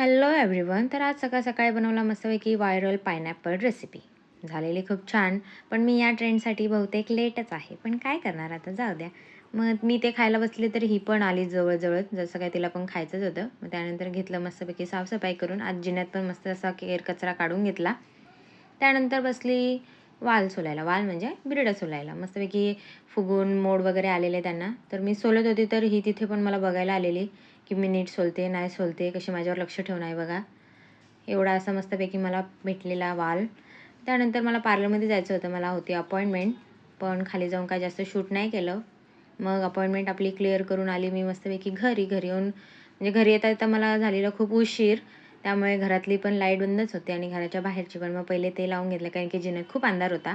Hello everyone. तर आज सकाळ-सकाळी बनवला मस्तपैकी व्हायरल पाईनएपल रेसिपी. झालेली खूप छान. पण मी या ट्रेंडसाठी बहुतेक लेटच आहे. पण काय करणार आता, जाऊ द्या. मग मी ते खायला बसले तर ही पण आली जवळ जसं काय तिला पण खायचंच होतं. मग त्यानंतर घेतलं मस्तपैकी साफसफाई करून. आज जिन्यात पण मस्त असा केर कचरा काढून घेतला. त्यानंतर बसली वाल सोलायला. वाल म्हणजे बिरडं सोलायला. मस्तपैकी फुगून मोड वगैरे आलेले त्यांना. तर मी सोलत होती तर ही तिथे पण मला बघायला आलेली, की मी नीट सोलते, नाही सोलते, कशी माझ्यावर लक्ष ठेवून आहे बघा. एवढा असा मस्तपैकी मला भेटलेला वाल. त्यानंतर मला पार्लरमध्ये जायचं होतं. मला होती अपॉइंटमेंट. पण खाली जाऊन काय जास्त शूट नाही केलं. मग अपॉइंटमेंट आपली क्लिअर करून आली मी मस्तपैकी घरी. घरी येऊन म्हणजे घरी येता-येता मला झालेला खूप उशीर. त्यामुळे घरातली पण लाईट बंदच होती आणि घराच्या बाहेरची पण. मग पहिले ते लावून घेतलं कारण की जिन्यात खूप अंधार होता.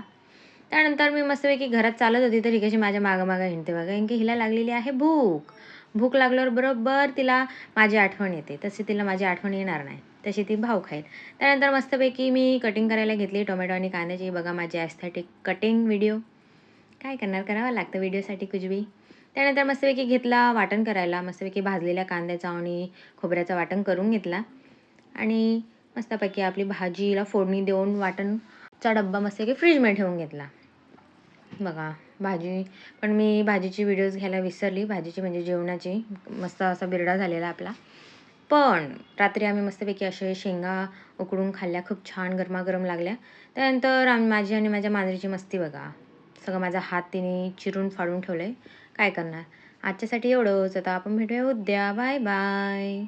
त्यानंतर मी मस्तपैकी घरात चालत होती तर ही कशी माझ्या मागं-मागं हिंडते बघा. कारण की हिला लागलेली आहे भूक. भूक लागल्यावर बरोबर तिला माझी आठवण येते. तशी तिला माझी आठवण येणार नाही. तशी ती भाव खाईल. त्यानंतर मस्तपैकी मी कटिंग करायला घेतली टोमॅटो आणि कांद्याची. बघा माझी एस्थेटिक कटिंग व्हिडिओ. काय करणार, करावं लागतं व्हिडिओसाठी कुछ भी. त्यानंतर मस्तपैकी घेतला वाटण करायला. मस्तपैकी भाजलेल्या कांद्याचं आणि खोबऱ्याचं वाटण करून घेतला आणि मस्तपैकी आपली भाजीला फोडणी देऊन वाटणचा डब्बा मस्तपैकी फ्रीजमध्ये ठेवून घेतला. बघा भाजी पण मी भाजीची व्हिडिओज घ्यायला विसरली. भाजीची म्हणजे जेवणाची. मस्त असा बिरडा झालेला आपला. पण रात्री आम्ही मस्तपैकी असे शेंगा उकडून खाल्ल्या. खूप छान गरमागरम लागल्या. त्यानंतर माझी आणि माझ्या मांजरीची मस्ती बघा. सगळं माझा हात तिने चिरून फाडून ठेवलं आहे. काय करणार. आजच्यासाठी एवढंच. आता आपण भेटूया उद्या. Bye bye.